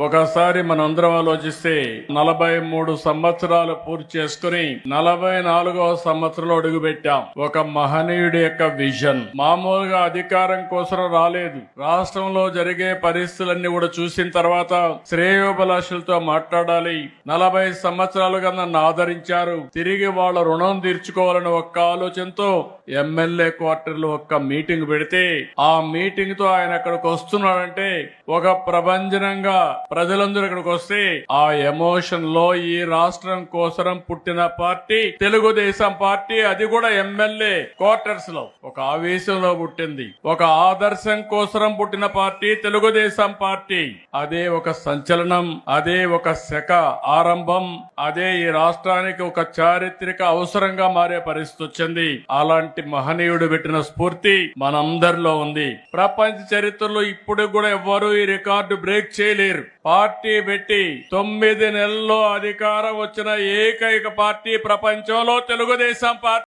ఒకసారి మనందరం ఆలోచిస్తే 43 సంవత్సరాలు పూర్తి చేసుకుని 44వ సంవత్సరంలో అడుగుపెట్టాం. ఒక మహనీయుడి యొక్క విజన్ మామూలుగా అధికారం కోసం రాలేదు. రాష్ట్రంలో జరిగే పరిస్థితులన్నీ కూడా చూసిన తర్వాత శ్రేయోభిలాషులతో మాట్లాడాలి. 40 సంవత్సరాలుగా నన్ను ఆదరించారు, తిరిగి వాళ్ళ రుణం తీర్చుకోవాలని ఒక్క ఆలోచనతో ఎమ్మెల్యే క్వార్టర్లో ఒక్క మీటింగ్ పెడితే ఆ మీటింగ్ తో ఆయన అక్కడికి వస్తున్నాడంటే ఒక ప్రభంజనంగా ప్రజలందరూ ఇక్కడికి వస్తే ఆ ఎమోషన్ లో ఈ రాష్ట్రం కోసం పుట్టిన పార్టీ తెలుగుదేశం పార్టీ, అది కూడా ఎమ్మెల్యే క్వార్టర్స్ లో ఒక ఆవేశంలో పుట్టింది. ఒక ఆదర్శం కోసం పుట్టిన పార్టీ తెలుగుదేశం పార్టీ. అదే ఒక సంచలనం, అదే ఒక శక ఆరంభం, అదే ఈ రాష్ట్రానికి ఒక చారిత్రక అవసరంగా మారే పరిస్థితి వచ్చింది. అలాంటి మహనీయుడు పెట్టిన స్ఫూర్తి మనందరిలో ఉంది. ప్రపంచ చరిత్రలో ఇప్పుడు కూడా ఎవ్వరూ ఈ రికార్డు బ్రేక్ చేయలేరు. పార్టీ పెట్టి 9 నెలల్లో అధికారం వచ్చిన ఏకైక పార్టీ ప్రపంచంలో తెలుగుదేశం పార్టీ.